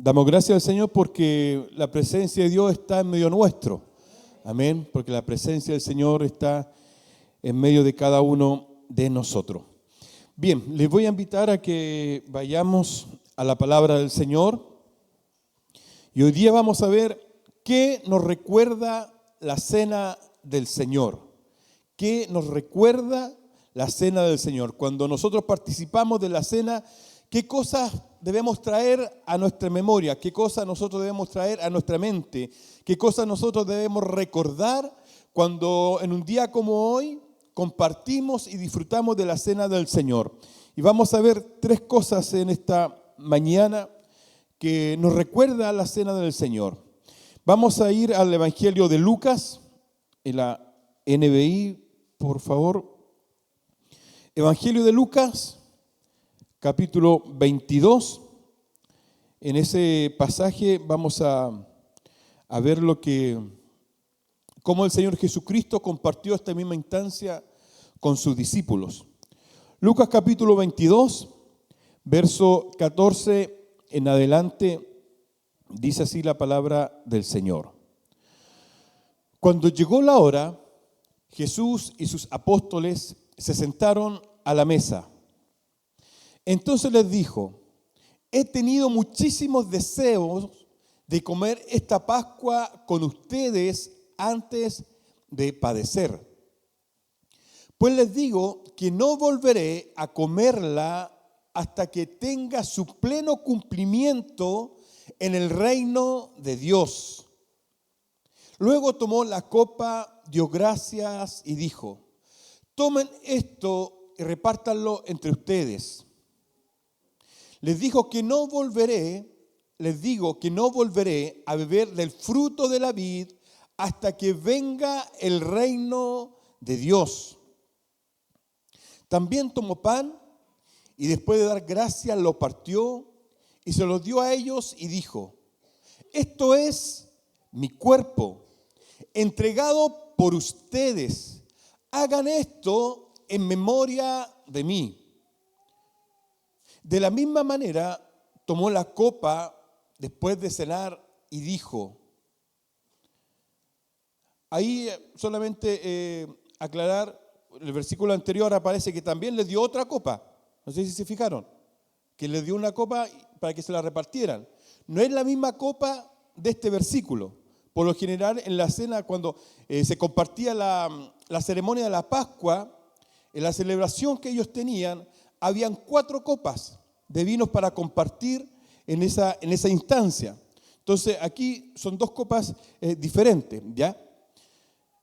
Damos gracias al Señor porque la presencia de Dios está en medio nuestro. Amén. Porque la presencia del Señor está en medio de cada uno de nosotros. Bien, les voy a invitar a que vayamos a la palabra del Señor. Y hoy día vamos a ver qué nos recuerda la cena del Señor. ¿Qué nos recuerda la cena del Señor? Cuando nosotros participamos de la cena, ¿qué cosas debemos traer a nuestra memoria? ¿Qué cosas nosotros debemos traer a nuestra mente? ¿Qué cosas nosotros debemos recordar cuando en un día como hoy compartimos y disfrutamos de la cena del Señor? Y vamos a ver tres cosas en esta mañana que nos recuerda la cena del Señor. Vamos a ir al Evangelio de Lucas, en la NBI, por favor. Evangelio de Lucas, capítulo 22. En ese pasaje vamos a ver cómo el Señor Jesucristo compartió esta misma instancia con sus discípulos. Lucas capítulo 22, verso 14 en adelante, dice así la palabra del Señor. Cuando llegó la hora, Jesús y sus apóstoles se sentaron a la mesa. Entonces les dijo: he tenido muchísimos deseos de comer esta Pascua con ustedes antes de padecer. Pues les digo que no volveré a comerla hasta que tenga su pleno cumplimiento en el reino de Dios. Luego tomó la copa, dio gracias y dijo: tomen esto y repártanlo entre ustedes. Les digo que no volveré a beber del fruto de la vid hasta que venga el reino de Dios. También tomó pan y después de dar gracias lo partió y se lo dio a ellos y dijo: esto es mi cuerpo, entregado por ustedes. Hagan esto en memoria de mí. De la misma manera, tomó la copa después de cenar y dijo. Ahí solamente aclarar, el versículo anterior aparece que también les dio otra copa. No sé si se fijaron, que les dio una copa para que se la repartieran. No es la misma copa de este versículo. Por lo general, en la cena, cuando se compartía la ceremonia de la Pascua, en la celebración que ellos tenían, habían 4 copas de vinos para compartir en esa instancia. Entonces, aquí son 2 copas diferentes, ¿ya?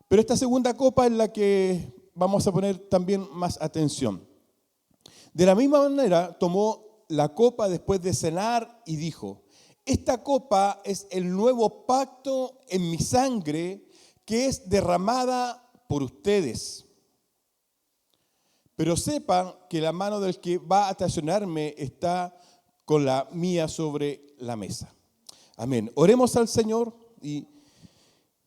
Pero esta segunda copa es la que vamos a poner también más atención. De la misma manera, tomó la copa después de cenar y dijo: esta copa es el nuevo pacto en mi sangre que es derramada por ustedes. Pero sepan que la mano del que va a traicionarme está con la mía sobre la mesa. Amén. Oremos al Señor y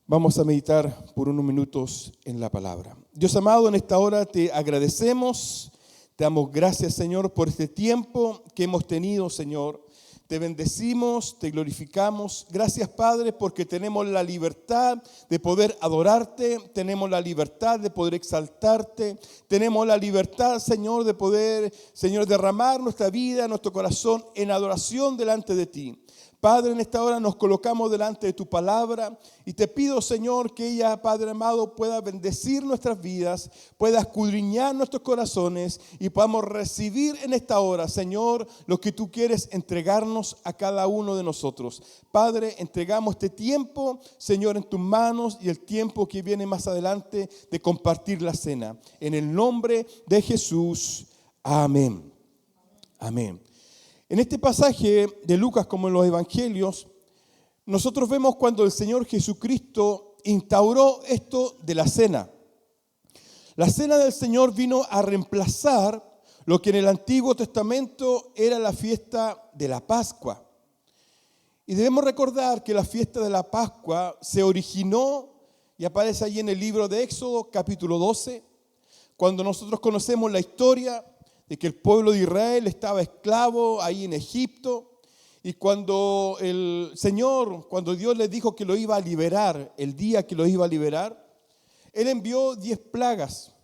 vamos a meditar por unos minutos en la palabra. Dios amado, en esta hora te agradecemos, te damos gracias, Señor, por este tiempo que hemos tenido, Señor. Te bendecimos, te glorificamos. Gracias, Padre, porque tenemos la libertad de poder adorarte, tenemos la libertad de poder exaltarte, tenemos la libertad, Señor, de poder, Señor, derramar nuestra vida, nuestro corazón en adoración delante de ti. Padre, en esta hora nos colocamos delante de tu palabra y te pido, Señor, que ella, Padre amado, pueda bendecir nuestras vidas, pueda escudriñar nuestros corazones y podamos recibir en esta hora, Señor, lo que tú quieres entregarnos a cada uno de nosotros. Padre, entregamos este tiempo, Señor, en tus manos y el tiempo que viene más adelante de compartir la cena. En el nombre de Jesús, amén. Amén. En este pasaje de Lucas, como en los evangelios, nosotros vemos cuando el Señor Jesucristo instauró esto de la cena. La cena del Señor vino a reemplazar lo que en el Antiguo Testamento era la fiesta de la Pascua. Y debemos recordar que la fiesta de la Pascua se originó y aparece allí en el libro de Éxodo, capítulo 12, cuando nosotros conocemos la historia de que el pueblo de Israel estaba esclavo ahí en Egipto Y cuando cuando Dios le dijo que lo iba a liberar, el día que lo iba a liberar, Él envió 10 plagas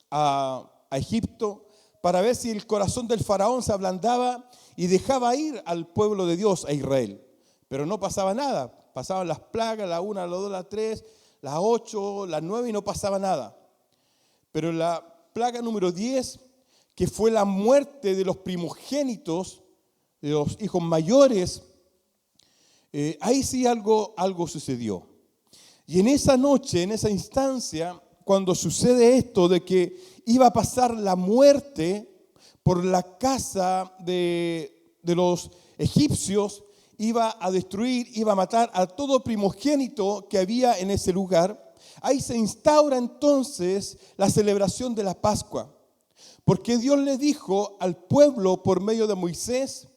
a Egipto para ver si el corazón del faraón se ablandaba y dejaba ir al pueblo de Dios, a Israel. Pero no pasaba nada. Pasaban las plagas, la 1, la 2, la 3, las 8, las 9 y no pasaba nada. Pero la plaga número 10, que fue la muerte de los primogénitos, de los hijos mayores, ahí sí algo sucedió. Y en esa noche, en esa instancia, cuando sucede esto de que iba a pasar la muerte por la casa de los egipcios, iba a destruir, iba a matar a todo primogénito que había en ese lugar, ahí se instaura entonces la celebración de la Pascua. Porque Dios le dijo al pueblo por medio de Moisés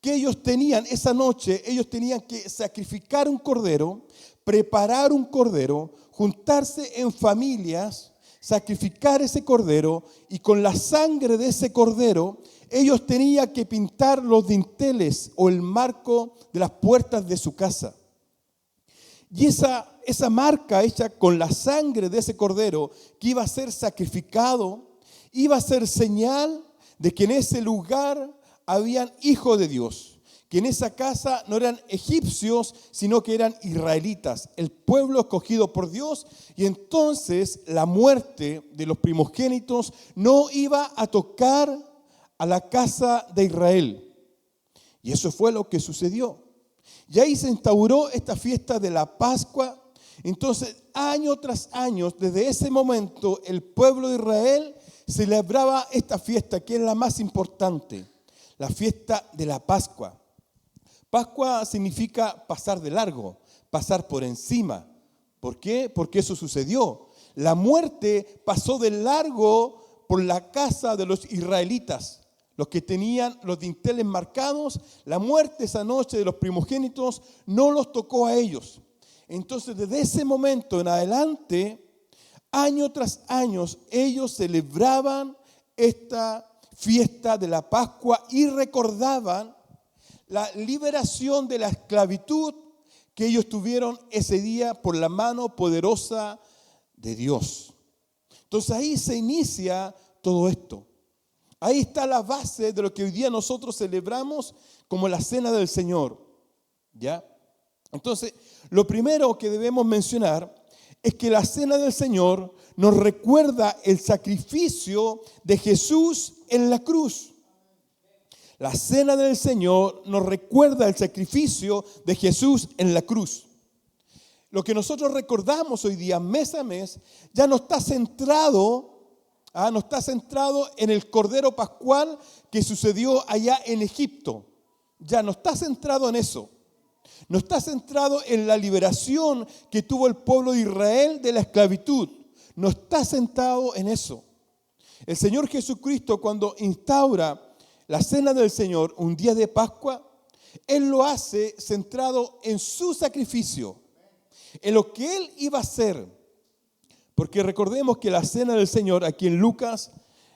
que ellos tenían esa noche, ellos tenían que sacrificar un cordero, preparar un cordero, juntarse en familias, sacrificar ese cordero y con la sangre de ese cordero ellos tenían que pintar los dinteles o el marco de las puertas de su casa. Y esa marca hecha con la sangre de ese cordero que iba a ser sacrificado, iba a ser señal de que en ese lugar habían hijos de Dios, que en esa casa no eran egipcios, sino que eran israelitas, el pueblo escogido por Dios, y entonces la muerte de los primogénitos no iba a tocar a la casa de Israel. Y eso fue lo que sucedió. Y ahí se instauró esta fiesta de la Pascua. Entonces, año tras año, desde ese momento, el pueblo de Israel celebraba esta fiesta, que es la más importante, la fiesta de la Pascua. Pascua significa pasar de largo, pasar por encima. ¿Por qué? Porque eso sucedió. La muerte pasó de largo por la casa de los israelitas, los que tenían los dinteles marcados. La muerte esa noche de los primogénitos no los tocó a ellos. Entonces, desde ese momento en adelante, año tras año, ellos celebraban esta fiesta de la Pascua y recordaban la liberación de la esclavitud que ellos tuvieron ese día por la mano poderosa de Dios. Entonces ahí se inicia todo esto. Ahí está la base de lo que hoy día nosotros celebramos como la Cena del Señor. ¿Ya? Entonces, lo primero que debemos mencionar es que la Cena del Señor nos recuerda el sacrificio de Jesús en la cruz. La Cena del Señor nos recuerda el sacrificio de Jesús en la cruz. Lo que nosotros recordamos hoy día, mes a mes, ya no está centrado en el Cordero Pascual que sucedió allá en Egipto. Ya no está centrado en eso. No está centrado en la liberación que tuvo el pueblo de Israel de la esclavitud. No está centrado en eso. El Señor Jesucristo, cuando instaura la Cena del Señor, un día de Pascua, Él lo hace centrado en su sacrificio, en lo que Él iba a hacer. Porque recordemos que la Cena del Señor, aquí en Lucas,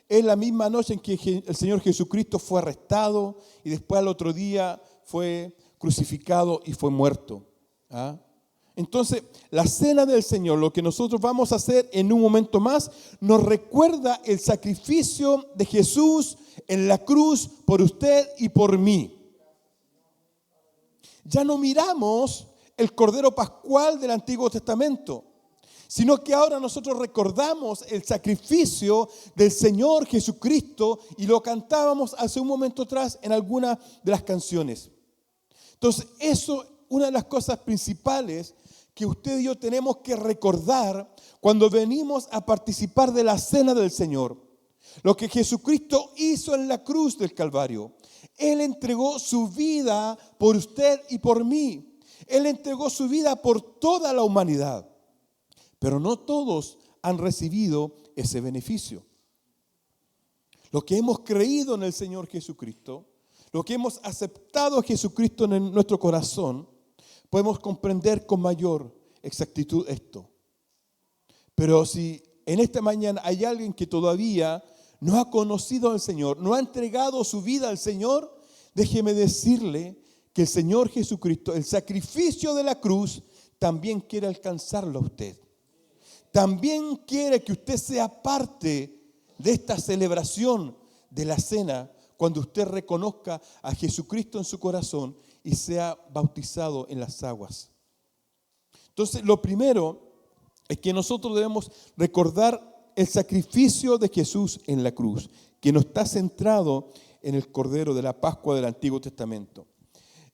es la misma noche en que el Señor Jesucristo fue arrestado y después al otro día fue crucificado y fue muerto. ¿Ah? Entonces, la Cena del Señor, lo que nosotros vamos a hacer en un momento más, nos recuerda el sacrificio de Jesús en la cruz por usted y por mí. Ya no miramos el Cordero Pascual del Antiguo Testamento, sino que ahora nosotros recordamos el sacrificio del Señor Jesucristo y lo cantábamos hace un momento atrás en alguna de las canciones. Entonces, eso es una de las cosas principales que usted y yo tenemos que recordar cuando venimos a participar de la Cena del Señor. Lo que Jesucristo hizo en la cruz del Calvario. Él entregó su vida por usted y por mí. Él entregó su vida por toda la humanidad. Pero no todos han recibido ese beneficio. Los que hemos creído en el Señor Jesucristo, los que hemos aceptado a Jesucristo en nuestro corazón, podemos comprender con mayor exactitud esto. Pero si en esta mañana hay alguien que todavía no ha conocido al Señor, no ha entregado su vida al Señor, déjeme decirle que el Señor Jesucristo, el sacrificio de la cruz, también quiere alcanzarlo a usted. También quiere que usted sea parte de esta celebración de la cena cuando usted reconozca a Jesucristo en su corazón y sea bautizado en las aguas. Entonces, lo primero es que nosotros debemos recordar el sacrificio de Jesús en la cruz, que no está centrado en el Cordero de la Pascua del Antiguo Testamento.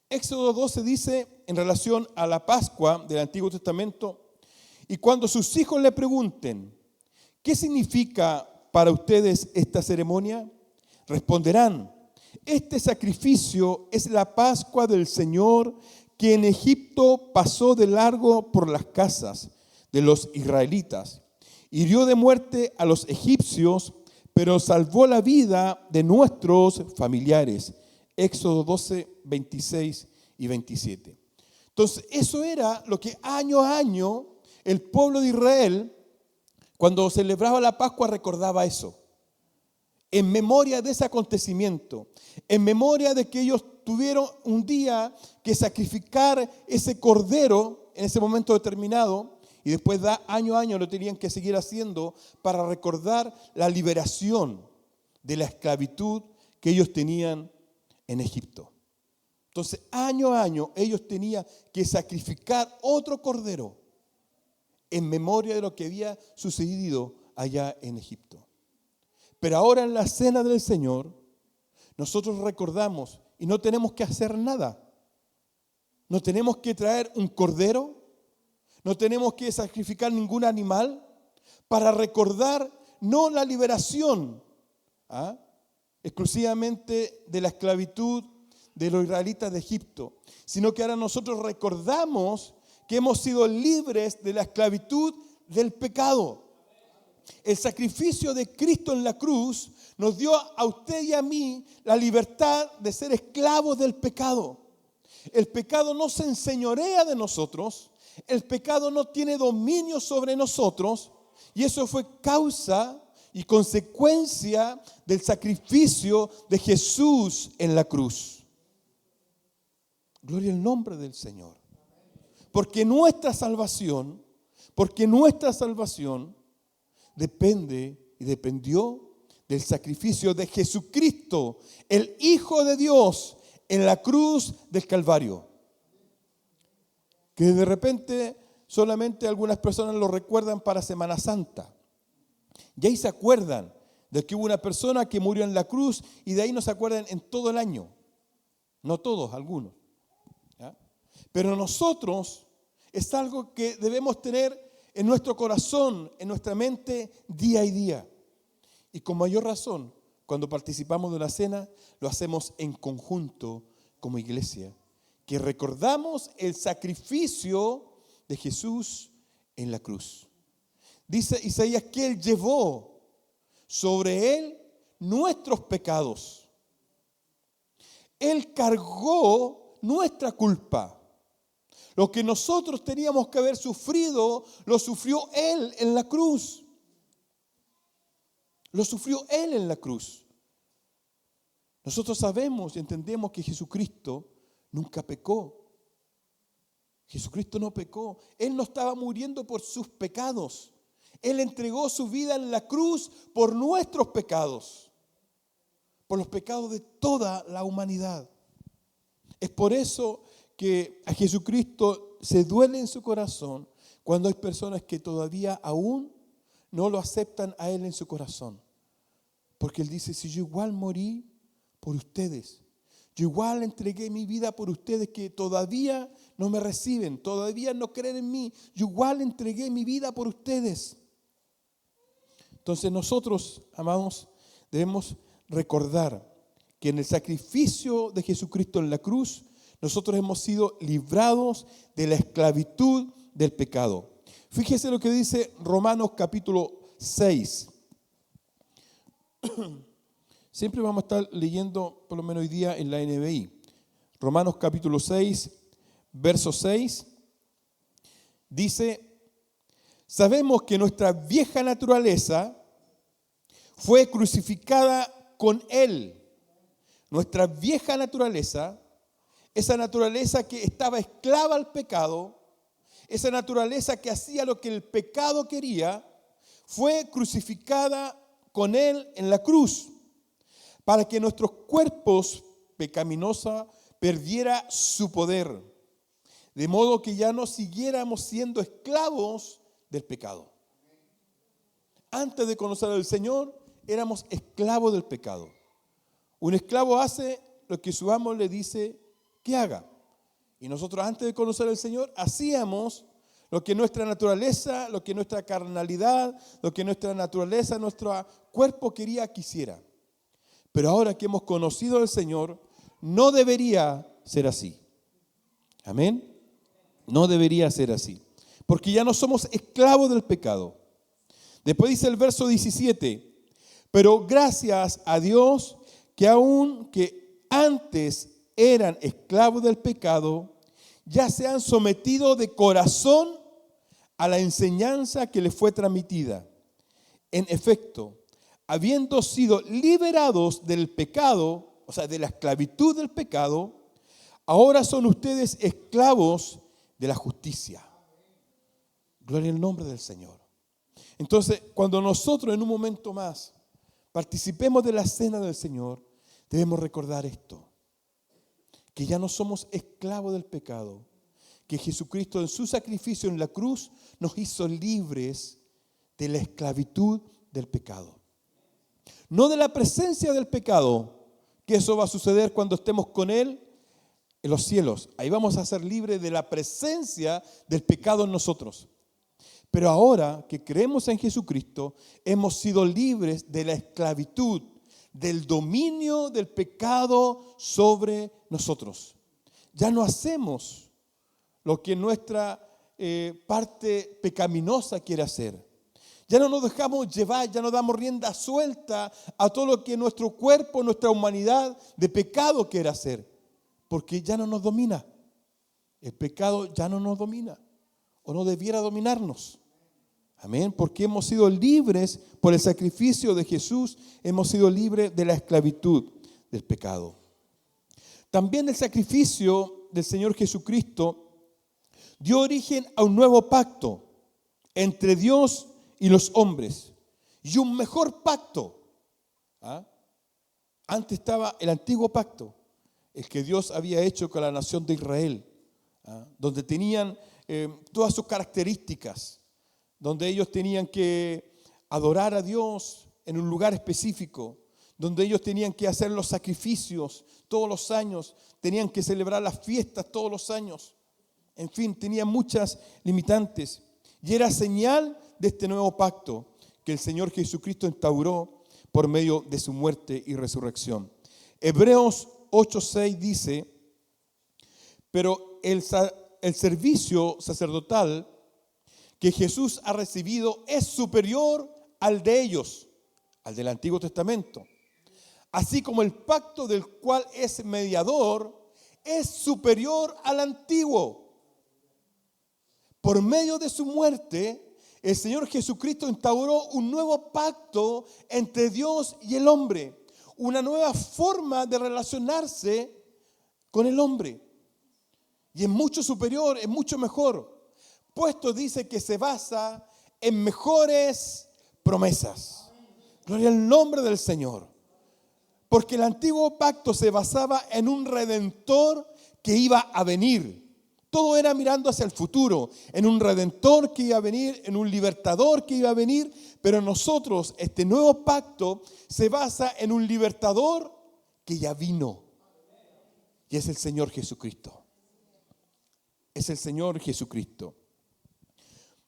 Éxodo 12 dice en relación a la Pascua del Antiguo Testamento: y cuando sus hijos le pregunten, ¿qué significa para ustedes esta ceremonia? Responderán: este sacrificio es la Pascua del Señor que en Egipto pasó de largo por las casas de los israelitas. Hirió de muerte a los egipcios, pero salvó la vida de nuestros familiares. Éxodo 12, 26 y 27. Entonces, eso era lo que año a año el pueblo de Israel, cuando celebraba la Pascua, recordaba eso. En memoria de ese acontecimiento, en memoria de que ellos tuvieron un día que sacrificar ese cordero en ese momento determinado, y después año a año lo tenían que seguir haciendo para recordar la liberación de la esclavitud que ellos tenían en Egipto. Entonces, año a año ellos tenían que sacrificar otro cordero en memoria de lo que había sucedido allá en Egipto. Pero ahora en la cena del Señor, nosotros recordamos y no tenemos que hacer nada. No tenemos que traer un cordero, no tenemos que sacrificar ningún animal para recordar no la liberación exclusivamente de la esclavitud de los israelitas de Egipto, sino que ahora nosotros recordamos que hemos sido libres de la esclavitud del pecado. El sacrificio de Cristo en la cruz nos dio a usted y a mí la libertad de ser esclavos del pecado. El pecado no se enseñorea de nosotros, el pecado no tiene dominio sobre nosotros, y eso fue causa y consecuencia del sacrificio de Jesús en la cruz. Gloria al nombre del Señor. Porque nuestra salvación depende y dependió del sacrificio de Jesucristo, el Hijo de Dios, en la cruz del Calvario. Que de repente solamente algunas personas lo recuerdan para Semana Santa. Y ahí se acuerdan de que hubo una persona que murió en la cruz, y de ahí no se acuerdan en todo el año. No todos, algunos. ¿Ya? Pero nosotros es algo que debemos tener en nuestro corazón, en nuestra mente, día y día. Y con mayor razón, cuando participamos de la cena, lo hacemos en conjunto como iglesia, que recordamos el sacrificio de Jesús en la cruz. Dice Isaías que Él llevó sobre Él nuestros pecados. Él cargó nuestra culpa. Lo que nosotros teníamos que haber sufrido, lo sufrió Él en la cruz. Lo sufrió Él en la cruz. Nosotros sabemos y entendemos que Jesucristo nunca pecó. Jesucristo no pecó. Él no estaba muriendo por sus pecados. Él entregó su vida en la cruz por nuestros pecados, por los pecados de toda la humanidad. Es por eso que a Jesucristo se duele en su corazón cuando hay personas que todavía aún no lo aceptan a Él en su corazón. Porque Él dice: si yo igual morí por ustedes, yo igual entregué mi vida por ustedes que todavía no me reciben, todavía no creen en mí, yo igual entregué mi vida por ustedes. Entonces nosotros, amados, debemos recordar que en el sacrificio de Jesucristo en la cruz, nosotros hemos sido librados de la esclavitud del pecado. Fíjese lo que dice Romanos capítulo 6. Siempre vamos a estar leyendo, por lo menos hoy día, en la NBI. Romanos capítulo 6, verso 6. Dice: sabemos que nuestra vieja naturaleza fue crucificada con Él. Nuestra vieja naturaleza esa naturaleza que estaba esclava al pecado, esa naturaleza que hacía lo que el pecado quería, fue crucificada con Él en la cruz, para que nuestros cuerpos pecaminosos perdiera su poder, de modo que ya no siguiéramos siendo esclavos del pecado. Antes de conocer al Señor, éramos esclavos del pecado. Un esclavo hace lo que su amo le dice que haga. Y nosotros antes de conocer al Señor, hacíamos lo que nuestra naturaleza, lo que nuestra carnalidad, lo que nuestra naturaleza, nuestro cuerpo quería que hiciera. Pero ahora que hemos conocido al Señor, no debería ser así. Amén. No debería ser así. Porque ya no somos esclavos del pecado. Después dice el verso 17, pero gracias a Dios que aun que antes eran esclavos del pecado, ya se han sometido de corazón a la enseñanza que les fue transmitida. En efecto, habiendo sido liberados del pecado, o sea, de la esclavitud del pecado, ahora son ustedes esclavos de la justicia. Gloria al nombre del Señor. Entonces, cuando nosotros en un momento más participemos de la cena del Señor, debemos recordar esto, que ya no somos esclavos del pecado, que Jesucristo en su sacrificio en la cruz nos hizo libres de la esclavitud del pecado. No de la presencia del pecado, que eso va a suceder cuando estemos con Él en los cielos. Ahí vamos a ser libres de la presencia del pecado en nosotros. Pero ahora que creemos en Jesucristo, hemos sido libres de la esclavitud, del dominio del pecado sobre nosotros. Ya no hacemos lo que nuestra parte pecaminosa quiere hacer. Ya no nos dejamos llevar, ya no damos rienda suelta a todo lo que nuestro cuerpo, nuestra humanidad de pecado quiere hacer. Porque ya no nos domina. El pecado ya no nos domina. O no debiera dominarnos. Amén. Porque hemos sido libres por el sacrificio de Jesús. Hemos sido libres de la esclavitud del pecado. También el sacrificio del Señor Jesucristo dio origen a un nuevo pacto entre Dios y los hombres. Y un mejor pacto. Antes estaba el antiguo pacto, el que Dios había hecho con la nación de Israel, donde tenían todas sus características, donde ellos tenían que adorar a Dios en un lugar específico, donde ellos tenían que hacer los sacrificios todos los años, tenían que celebrar las fiestas todos los años. En fin, tenían muchas limitantes. Y era señal de este nuevo pacto que el Señor Jesucristo instauró por medio de su muerte y resurrección. Hebreos 8:6 dice, pero el servicio sacerdotal que Jesús ha recibido es superior al de ellos, al del Antiguo Testamento. Así como el pacto del cual es mediador es superior al antiguo. Por medio de su muerte, el Señor Jesucristo instauró un nuevo pacto entre Dios y el hombre, una nueva forma de relacionarse con el hombre. Y es mucho superior, es mucho mejor. Puesto dice que se basa en mejores promesas. Gloria al nombre del Señor. Porque el antiguo pacto se basaba en un redentor que iba a venir. Todo era mirando hacia el futuro, en un redentor que iba a venir, en un libertador que iba a venir. Pero nosotros, este nuevo pacto se basa en un libertador que ya vino. Y es el Señor Jesucristo. Es el Señor Jesucristo.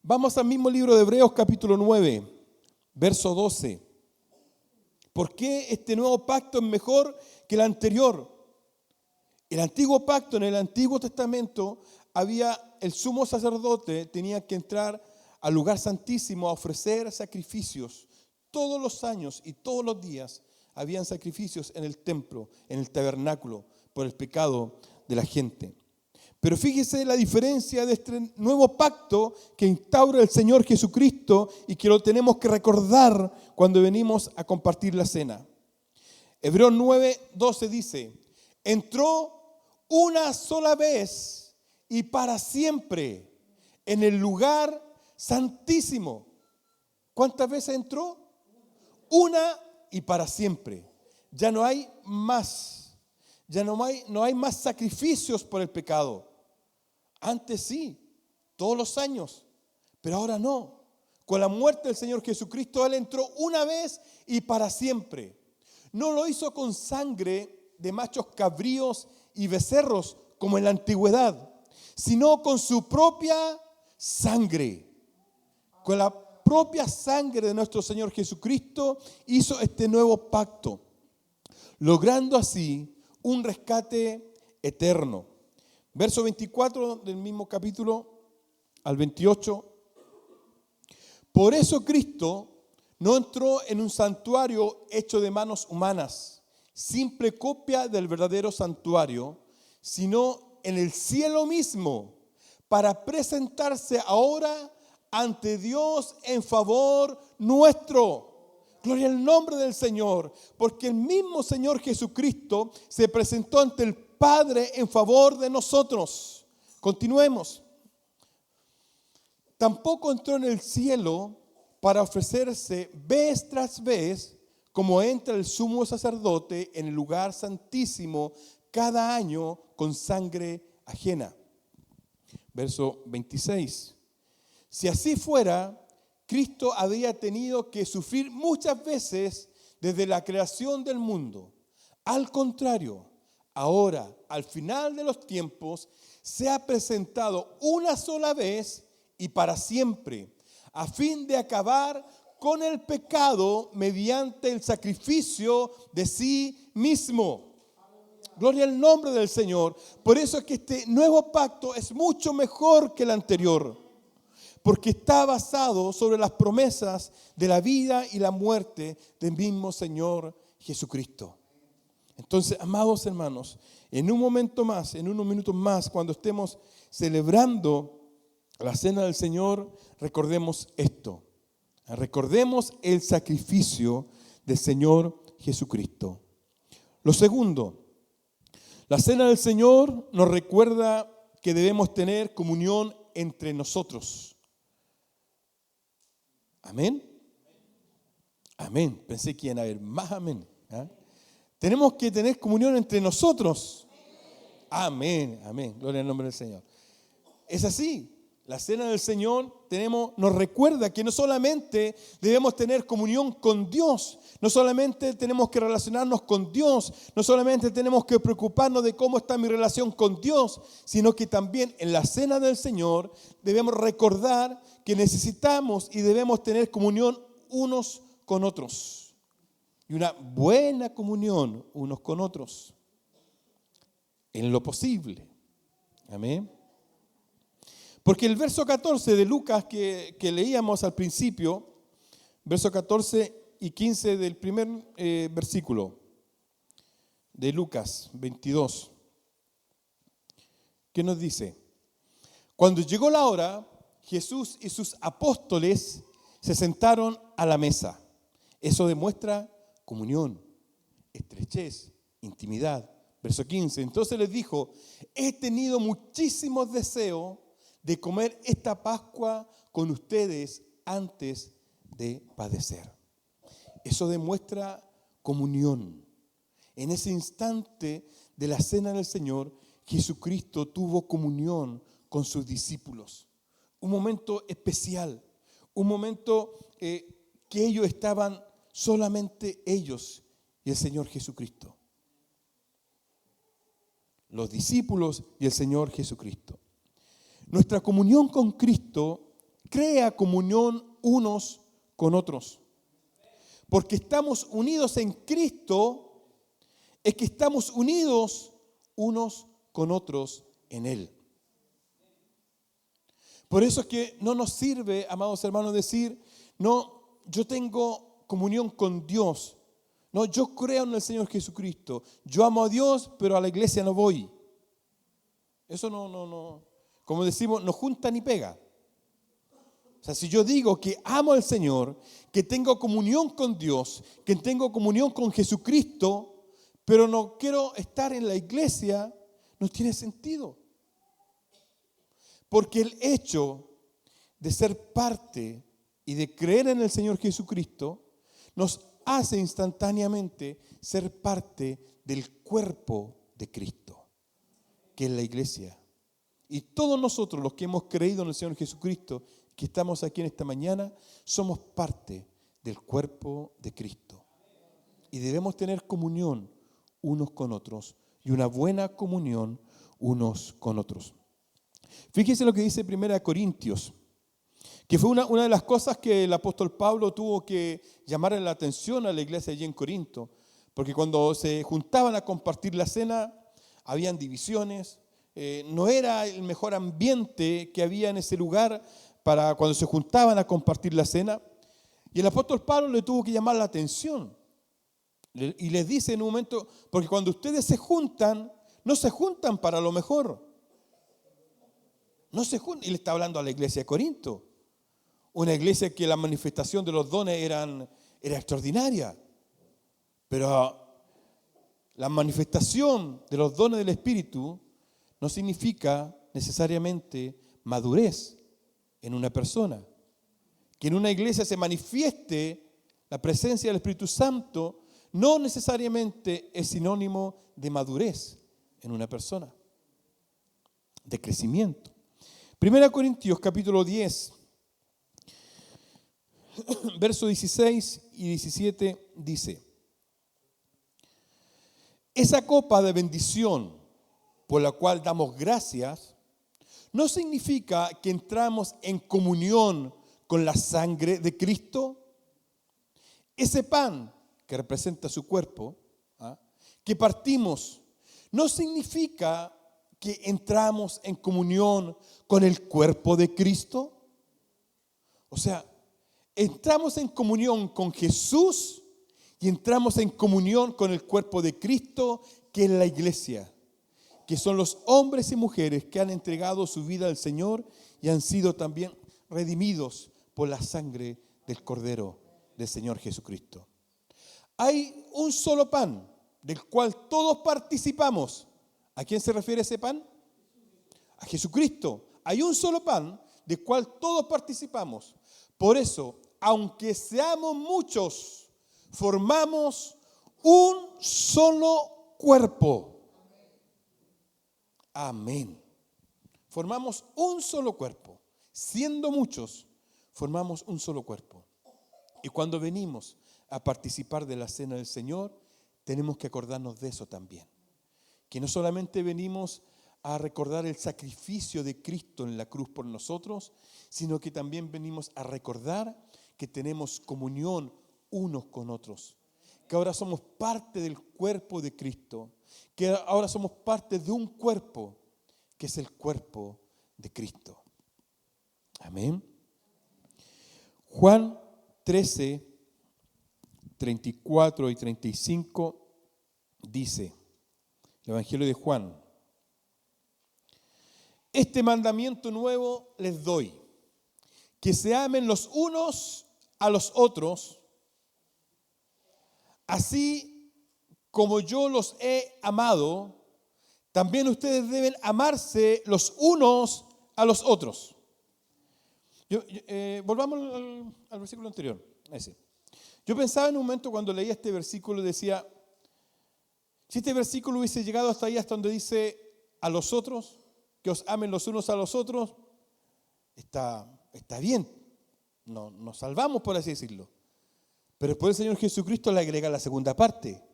Vamos al mismo libro de Hebreos capítulo 9, verso 12. ¿Por qué este nuevo pacto es mejor que el anterior? El antiguo pacto, en el Antiguo Testamento, había el sumo sacerdote, tenía que entrar al lugar santísimo a ofrecer sacrificios. Todos los años y todos los días habían sacrificios en el templo, en el tabernáculo, por el pecado de la gente. Pero fíjese la diferencia de este nuevo pacto que instaura el Señor Jesucristo y que lo tenemos que recordar cuando venimos a compartir la cena. Hebreos 9:12 dice, entró una sola vez y para siempre en el lugar santísimo. ¿Cuántas veces entró? Una y para siempre. Ya no hay más. Ya no hay más sacrificios por el pecado. Antes sí, todos los años, pero ahora no. Con la muerte del Señor Jesucristo, Él entró una vez y para siempre. No lo hizo con sangre de machos cabríos y becerros como en la antigüedad, sino con su propia sangre. Con la propia sangre de nuestro Señor Jesucristo hizo este nuevo pacto, logrando así un rescate eterno. Verso 24 del mismo capítulo al 28. Por eso Cristo no entró en un santuario hecho de manos humanas, simple copia del verdadero santuario, sino en el cielo mismo, para presentarse ahora ante Dios en favor nuestro. Gloria al nombre del Señor, porque el mismo Señor Jesucristo se presentó ante el Padre en favor de nosotros. Continuemos. Tampoco entró en el cielo para ofrecerse vez tras vez, como entra el sumo sacerdote en el lugar santísimo cada año con sangre ajena. Verso 26. Si así fuera, Cristo habría tenido que sufrir muchas veces desde la creación del mundo. Al contrario, ahora, al final de los tiempos, se ha presentado una sola vez y para siempre, a fin de acabar con el pecado mediante el sacrificio de sí mismo. Gloria al nombre del Señor. Por eso es que este nuevo pacto es mucho mejor que el anterior, porque está basado sobre las promesas de la vida y la muerte del mismo Señor Jesucristo. Entonces, amados hermanos, en un momento más, en unos minutos más, cuando estemos celebrando la cena del Señor, recordemos esto. Recordemos el sacrificio del Señor Jesucristo. Lo segundo, la cena del Señor nos recuerda que debemos tener comunión entre nosotros. Amén. Amén. Pensé que iban a haber más amén. ¿Ah? Tenemos que tener comunión entre nosotros. Amén. Amén. Gloria al nombre del Señor. Es así. La cena del Señor nos recuerda que no solamente debemos tener comunión con Dios, no solamente tenemos que relacionarnos con Dios, no solamente tenemos que preocuparnos de cómo está mi relación con Dios, sino que también en la cena del Señor debemos recordar que necesitamos y debemos tener comunión unos con otros. Y una buena comunión unos con otros, en lo posible. Amén. Porque el verso 14 de Lucas que leíamos al principio, verso 14 y 15 del primer versículo de Lucas 22, ¿qué nos dice? Cuando llegó la hora, Jesús y sus apóstoles se sentaron a la mesa. Eso demuestra comunión, estrechez, intimidad. Verso 15, entonces les dijo, he tenido muchísimos deseos de comer esta Pascua con ustedes antes de padecer. Eso demuestra comunión. En ese instante de la cena del Señor, Jesucristo tuvo comunión con sus discípulos. Un momento especial, un momento que ellos estaban solamente ellos y el Señor Jesucristo. Los discípulos y el Señor Jesucristo. Nuestra comunión con Cristo crea comunión unos con otros. Porque estamos unidos en Cristo, es que estamos unidos unos con otros en Él. Por eso es que no nos sirve, amados hermanos, decir, no, yo tengo comunión con Dios. No, yo creo en el Señor Jesucristo. Yo amo a Dios, pero a la iglesia no voy. Eso no. Como decimos, no junta ni pega. O sea, si yo digo que amo al Señor, que tengo comunión con Dios, que tengo comunión con Jesucristo, pero no quiero estar en la iglesia, no tiene sentido. Porque el hecho de ser parte y de creer en el Señor Jesucristo nos hace instantáneamente ser parte del cuerpo de Cristo, que es la iglesia. Y todos nosotros, los que hemos creído en el Señor Jesucristo, que estamos aquí en esta mañana, somos parte del cuerpo de Cristo. Y debemos tener comunión unos con otros y una buena comunión unos con otros. Fíjense lo que dice 1 Corintios, que fue una de las cosas que el apóstol Pablo tuvo que llamar la atención a la iglesia allí en Corinto, porque cuando se juntaban a compartir la cena, habían divisiones, no era el mejor ambiente que había en ese lugar para cuando se juntaban a compartir la cena, y el apóstol Pablo le tuvo que llamar la atención, y les dice en un momento, porque cuando ustedes se juntan, no se juntan para lo mejor, no se juntan, y le está hablando a la iglesia de Corinto, una iglesia que la manifestación de los dones era extraordinaria, pero la manifestación de los dones del Espíritu no significa necesariamente madurez en una persona. Que en una iglesia se manifieste la presencia del Espíritu Santo no necesariamente es sinónimo de madurez en una persona, de crecimiento. 1 Corintios capítulo 10, versos 16 y 17 dice: esa copa de bendición por la cual damos gracias no significa que entramos en comunión con la sangre de Cristo. Ese pan que representa su cuerpo, que partimos, no significa que entramos en comunión con el cuerpo de Cristo. O sea, entramos en comunión con Jesús y entramos en comunión con el cuerpo de Cristo, que es la iglesia, que son los hombres y mujeres que han entregado su vida al Señor y han sido también redimidos por la sangre del Cordero del Señor Jesucristo. Hay un solo pan del cual todos participamos. ¿A quién se refiere ese pan? A Jesucristo. Hay un solo pan del cual todos participamos. Por eso, aunque seamos muchos, formamos un solo cuerpo. Amén. Formamos un solo cuerpo. Siendo muchos, formamos un solo cuerpo. Y cuando venimos a participar de la cena del Señor, tenemos que acordarnos de eso también. Que no solamente venimos a recordar el sacrificio de Cristo en la cruz por nosotros, sino que también venimos a recordar que tenemos comunión unos con otros. Que ahora somos parte del cuerpo de Cristo. Que ahora somos parte de un cuerpo que es el cuerpo de Cristo. Amén. Juan 13, 34 y 35 dice, el Evangelio de Juan: este mandamiento nuevo les doy, que se amen los unos a los otros, así como yo los he amado, también ustedes deben amarse los unos a los otros. Volvamos al versículo anterior. Ese. Yo pensaba en un momento cuando leía este versículo, decía, si este versículo hubiese llegado hasta ahí, hasta donde dice a los otros, que os amen los unos a los otros, está bien, nos salvamos, por así decirlo. Pero después el Señor Jesucristo le agrega la segunda parte,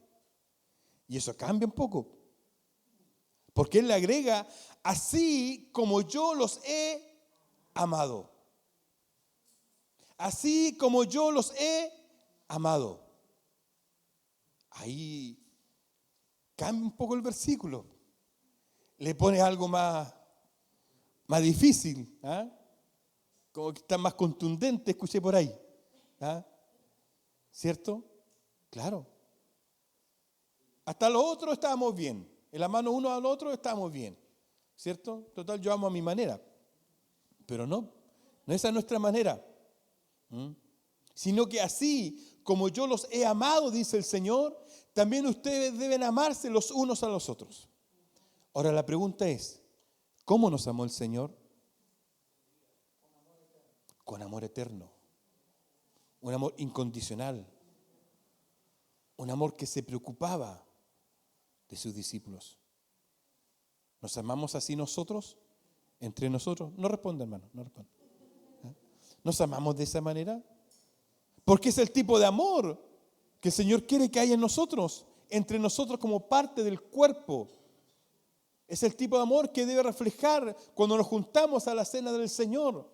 y eso cambia un poco, porque Él le agrega, así como yo los he amado. Así como yo los he amado. Ahí cambia un poco el versículo. Le pone algo más difícil. Como que está más contundente, escuché por ahí. ¿Cierto? Claro. Hasta lo otro estábamos bien. En la mano uno al otro estábamos bien. ¿Cierto? Total, yo amo a mi manera. Pero no esa es nuestra manera. Sino que así como yo los he amado, dice el Señor, también ustedes deben amarse los unos a los otros. Ahora la pregunta es, ¿cómo nos amó el Señor? Con amor eterno, un amor incondicional, un amor que se preocupaba de sus discípulos. ¿Nos amamos así nosotros? Entre nosotros. No responda, hermano, no responda. ¿Nos amamos de esa manera? Porque es el tipo de amor que el Señor quiere que haya en nosotros, entre nosotros como parte del cuerpo. Es el tipo de amor que debe reflejar cuando nos juntamos a la cena del Señor.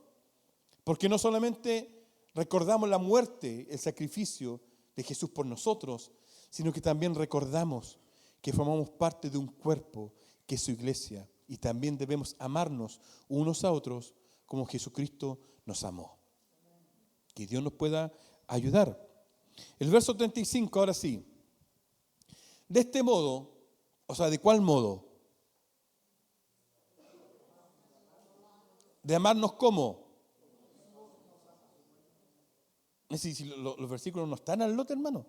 Porque no solamente recordamos la muerte, el sacrificio de Jesús por nosotros, sino que también recordamos que formamos parte de un cuerpo que es su iglesia. Y también debemos amarnos unos a otros como Jesucristo nos amó. Que Dios nos pueda ayudar. El verso 35, ahora sí. De este modo, o sea, ¿de cuál modo? De amarnos ¿cómo? Si los versículos no están al lote, hermano.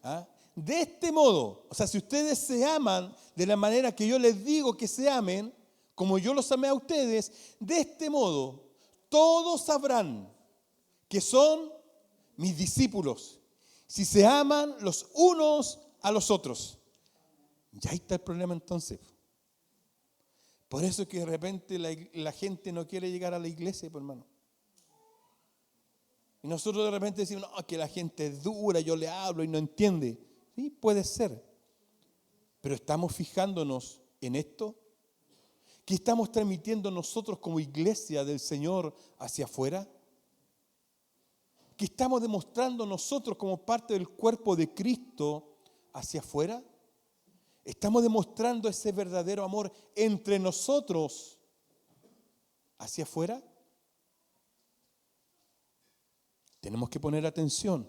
¿Ah? De este modo, o sea, si ustedes se aman de la manera que yo les digo que se amen, como yo los amé a ustedes, de este modo todos sabrán que son mis discípulos, si se aman los unos a los otros. Ya ahí está el problema entonces. Por eso es que de repente la gente no quiere llegar a la iglesia, pues, hermano. Y nosotros de repente decimos, no, que la gente es dura, yo le hablo y no entiende. Sí, puede ser. Pero estamos fijándonos en esto. ¿Qué estamos transmitiendo nosotros como iglesia del Señor hacia afuera? ¿Qué estamos demostrando nosotros como parte del cuerpo de Cristo hacia afuera? ¿Estamos demostrando ese verdadero amor entre nosotros hacia afuera? Tenemos que poner atención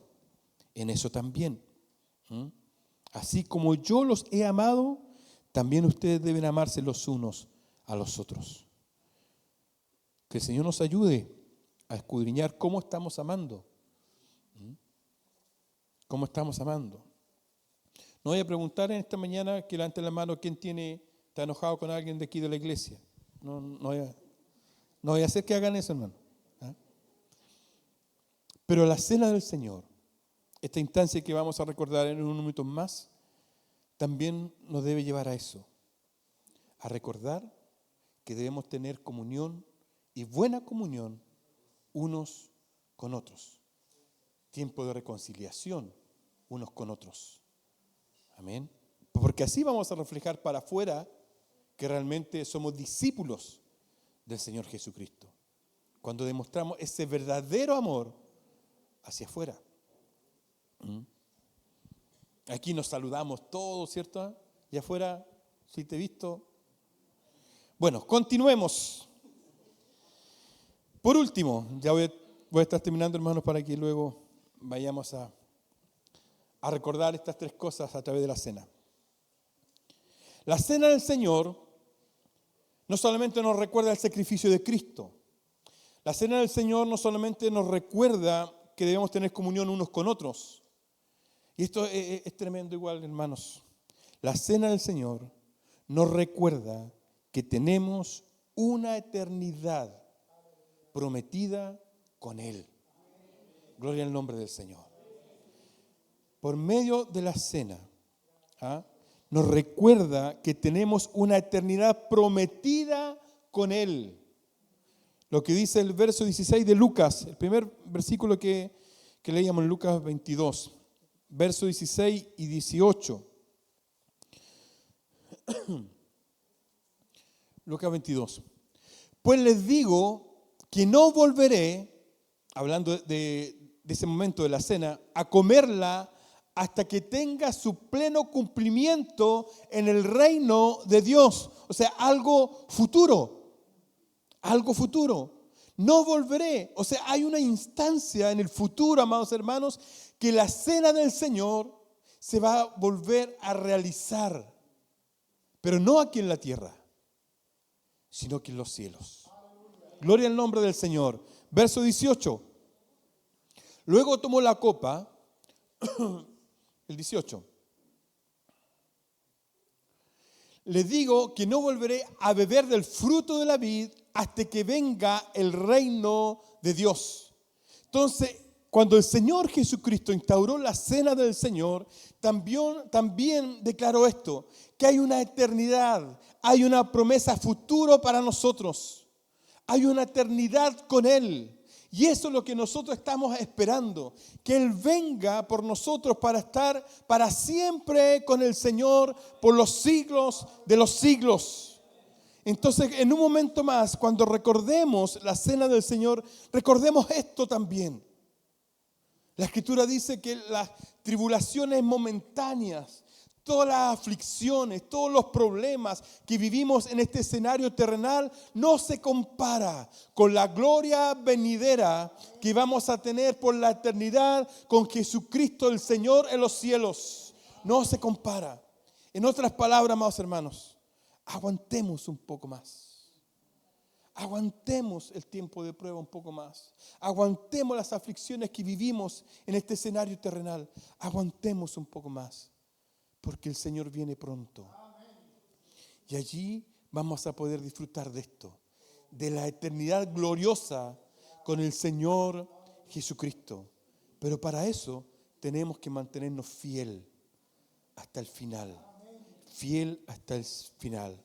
en eso también. Así como yo los he amado, también ustedes deben amarse los unos a los otros. Que el Señor nos ayude a escudriñar cómo estamos amando. ¿Cómo estamos amando? No voy a preguntar en esta mañana que levante la mano quién está enojado con alguien de aquí de la iglesia. No voy a hacer que hagan eso, hermano. Pero la cena del Señor, esta instancia que vamos a recordar en unos minutos más, también nos debe llevar a eso, a recordar que debemos tener comunión y buena comunión unos con otros. Tiempo de reconciliación unos con otros. Amén. Porque así vamos a reflejar para afuera que realmente somos discípulos del Señor Jesucristo. Cuando demostramos ese verdadero amor hacia afuera. Aquí nos saludamos todos, ¿cierto? Y afuera, si te he visto. Bueno, continuemos. Por último, ya voy a estar terminando, hermanos, para que luego vayamos a recordar estas tres cosas a través de la cena. La cena del Señor no solamente nos recuerda el sacrificio de Cristo. La cena del Señor no solamente nos recuerda que debemos tener comunión unos con otros. Y esto es tremendo igual, hermanos. La cena del Señor nos recuerda que tenemos una eternidad prometida con Él. Gloria al nombre del Señor. Por medio de la cena, nos recuerda que tenemos una eternidad prometida con Él. Lo que dice el verso 16 de Lucas, el primer versículo que leíamos en Lucas 22, verso 16 y 18. Lucas 22. Pues les digo que no volveré, hablando de ese momento de la cena, a comerla hasta que tenga su pleno cumplimiento en el reino de Dios. O sea, algo futuro. Algo futuro. No volveré. O sea, hay una instancia en el futuro, amados hermanos, que la cena del Señor se va a volver a realizar. Pero no aquí en la tierra, sino que en los cielos. Gloria al nombre del Señor. Verso 18. Luego tomó la copa, el 18. les digo que no volveré a beber del fruto de la vid hasta que venga el reino de Dios. Entonces, cuando el Señor Jesucristo instauró la cena del Señor, también declaró esto, que hay una eternidad, hay una promesa futuro para nosotros, hay una eternidad con Él. Y eso es lo que nosotros estamos esperando, que Él venga por nosotros para estar para siempre con el Señor por los siglos de los siglos. Entonces, en un momento más, cuando recordemos la cena del Señor, recordemos esto también. La Escritura dice que las tribulaciones momentáneas, todas las aflicciones, todos los problemas que vivimos en este escenario terrenal no se compara con la gloria venidera que vamos a tener por la eternidad con Jesucristo el Señor en los cielos. No se compara. En otras palabras, amados hermanos, aguantemos un poco más. Aguantemos el tiempo de prueba un poco más. Aguantemos las aflicciones que vivimos en este escenario terrenal. Aguantemos un poco más. Porque el Señor viene pronto. Y allí vamos a poder disfrutar de esto. De la eternidad gloriosa con el Señor Jesucristo. Pero para eso tenemos que mantenernos fiel hasta el final. Fiel hasta el final.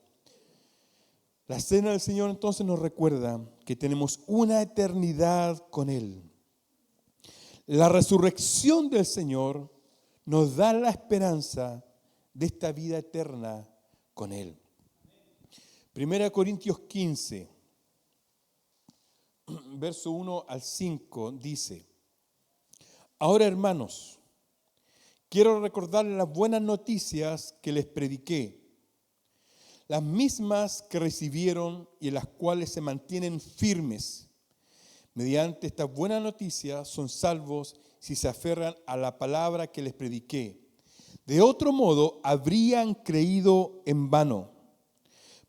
La cena del Señor entonces nos recuerda que tenemos una eternidad con Él. La resurrección del Señor nos da la esperanza de esta vida eterna con Él. 1 Corintios 15, verso 1 al 5 dice: Ahora, hermanos, quiero recordarles las buenas noticias que les prediqué, las mismas que recibieron y en las cuales se mantienen firmes. Mediante estas buenas noticias son salvos si se aferran a la palabra que les prediqué. De otro modo, habrían creído en vano,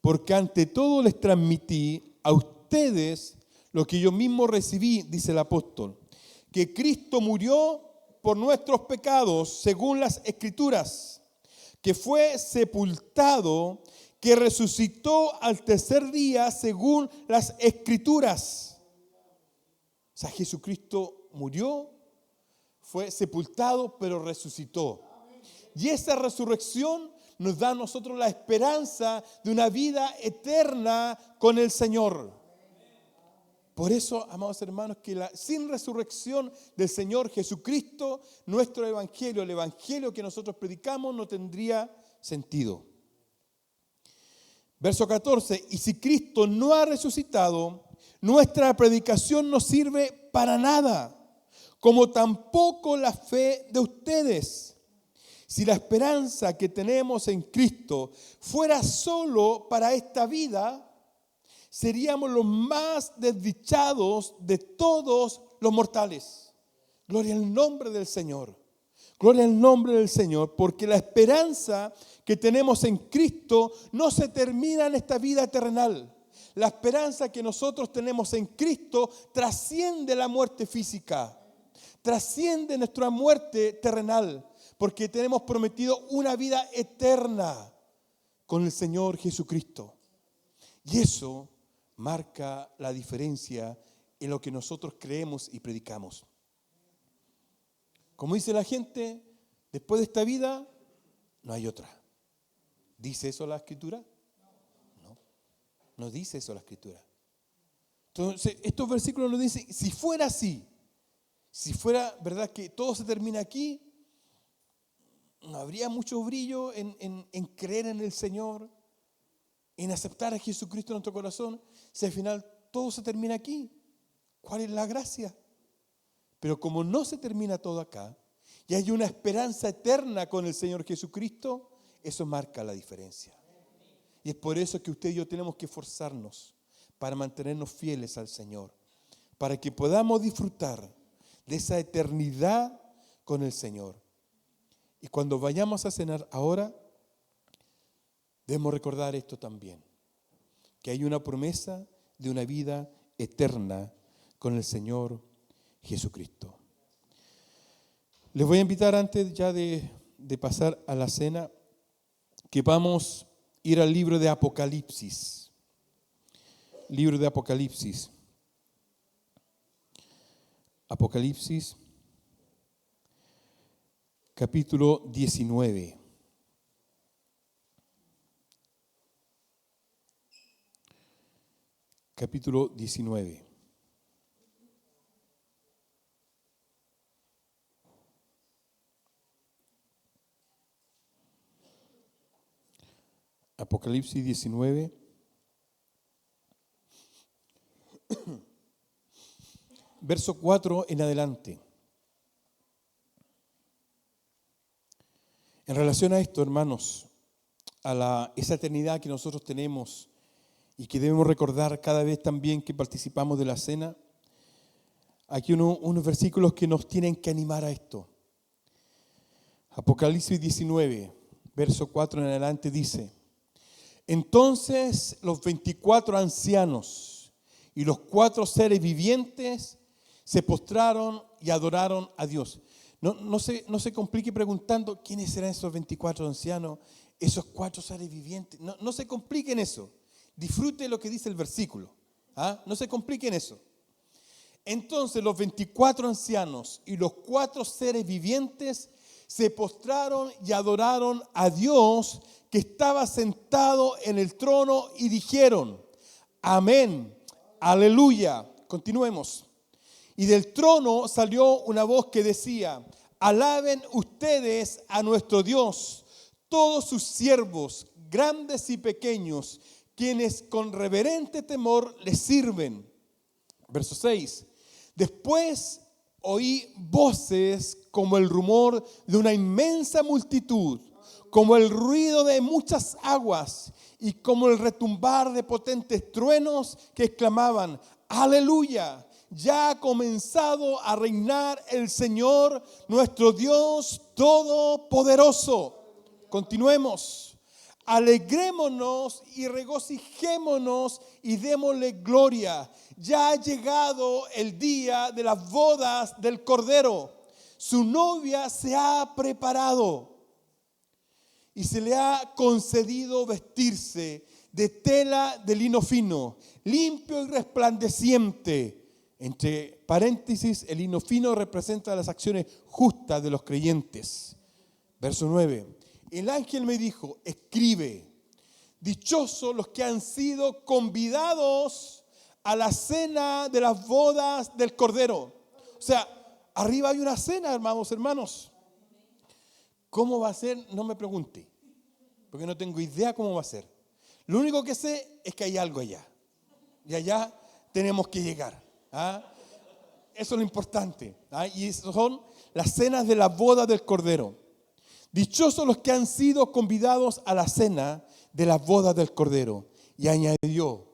porque ante todo les transmití a ustedes lo que yo mismo recibí, dice el apóstol, que Cristo murió por nuestros pecados, según las Escrituras, que fue sepultado, que resucitó al tercer día, según las Escrituras. O sea, Jesucristo murió, fue sepultado, pero resucitó. Y esa resurrección nos da a nosotros la esperanza de una vida eterna con el Señor. Por eso, amados hermanos, que sin resurrección del Señor Jesucristo, nuestro evangelio, el evangelio que nosotros predicamos, no tendría sentido. Verso 14, y si Cristo no ha resucitado, nuestra predicación no sirve para nada, como tampoco la fe de ustedes. Si la esperanza que tenemos en Cristo fuera solo para esta vida, seríamos los más desdichados de todos los mortales. Gloria al nombre del Señor. Gloria al nombre del Señor, porque la esperanza que tenemos en Cristo no se termina en esta vida terrenal. La esperanza que nosotros tenemos en Cristo trasciende la muerte física, trasciende nuestra muerte terrenal, porque tenemos prometido una vida eterna con el Señor Jesucristo. Y eso marca la diferencia en lo que nosotros creemos y predicamos. Como dice la gente, después de esta vida no hay otra. ¿Dice eso la Escritura? No, no dice eso la Escritura. Entonces, estos versículos nos dicen, si fuera así, si fuera verdad que todo se termina aquí, no habría mucho brillo en creer en el Señor, en aceptar a Jesucristo en nuestro corazón, si al final todo se termina aquí. ¿Cuál es la gracia? Pero como no se termina todo acá, y hay una esperanza eterna con el Señor Jesucristo, eso marca la diferencia. Y es por eso que usted y yo tenemos que esforzarnos para mantenernos fieles al Señor, para que podamos disfrutar de esa eternidad con el Señor. Y cuando vayamos a cenar ahora, debemos recordar esto también, que hay una promesa de una vida eterna con el Señor Jesucristo. Les voy a invitar antes ya de pasar a la cena, que vamos ir al libro de Apocalipsis. Libro de Apocalipsis. Apocalipsis, capítulo 19. Capítulo 19. Apocalipsis 19. Verso 4 en adelante. En relación a esto, hermanos, esa eternidad que nosotros tenemos y que debemos recordar cada vez también que participamos de la cena, aquí unos versículos que nos tienen que animar a esto. Apocalipsis 19, verso 4 en adelante dice: entonces los 24 ancianos y los 4 seres vivientes se postraron y adoraron a Dios. No se complique preguntando quiénes serán esos 24 ancianos, esos 4 seres vivientes. No se compliquen eso. Disfrute lo que dice el versículo. No se compliquen eso. Entonces los 24 ancianos y los 4 seres vivientes se postraron y adoraron a Dios que estaba sentado en el trono y dijeron: amén, aleluya. Continuemos. Y del trono salió una voz que decía: alaben ustedes a nuestro Dios, todos sus siervos, grandes y pequeños, quienes con reverente temor les sirven. Verso 6. Después oí voces como el rumor de una inmensa multitud, como el ruido de muchas aguas y como el retumbar de potentes truenos que exclamaban: aleluya. Ya ha comenzado a reinar el Señor, nuestro Dios Todopoderoso. Continuemos. Alegrémonos y regocijémonos y démosle gloria. Ya ha llegado el día de las bodas del Cordero. Su novia se ha preparado y se le ha concedido vestirse de tela de lino fino, limpio y resplandeciente. Entre paréntesis, el lino fino representa las acciones justas de los creyentes. Verso 9. El ángel me dijo: escribe, dichosos los que han sido convidados a la cena de las bodas del Cordero. O sea, arriba hay una cena, hermanos. ¿Cómo va a ser? No me pregunte, porque no tengo idea cómo va a ser. Lo único que sé es que hay algo allá. Y allá tenemos que llegar. Eso es lo importante. Y esas son las cenas de la boda del Cordero. Dichosos los que han sido convidados a la cena de las bodas del Cordero. Y añadió: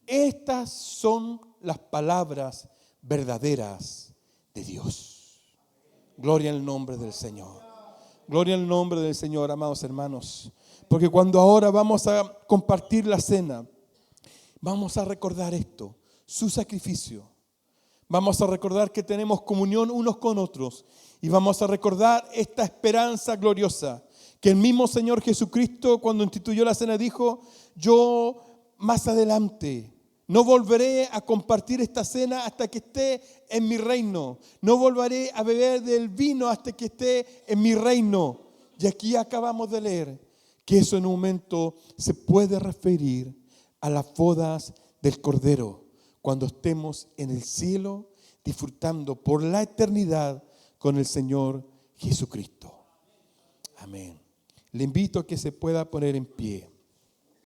estas son las palabras verdaderas de Dios. Gloria al nombre del Señor. Gloria al nombre del Señor, amados hermanos. Porque cuando ahora vamos a compartir la cena, vamos a recordar esto, su sacrificio. Vamos a recordar que tenemos comunión unos con otros. Y vamos a recordar esta esperanza gloriosa. Que el mismo Señor Jesucristo, cuando instituyó la cena, dijo: yo más adelante no volveré a compartir esta cena hasta que esté en mi reino. No volveré a beber del vino hasta que esté en mi reino. Y aquí acabamos de leer que eso en un momento se puede referir a las bodas del Cordero. Cuando estemos en el cielo disfrutando por la eternidad con el Señor Jesucristo. Amén. Le invito a que se pueda poner en pie.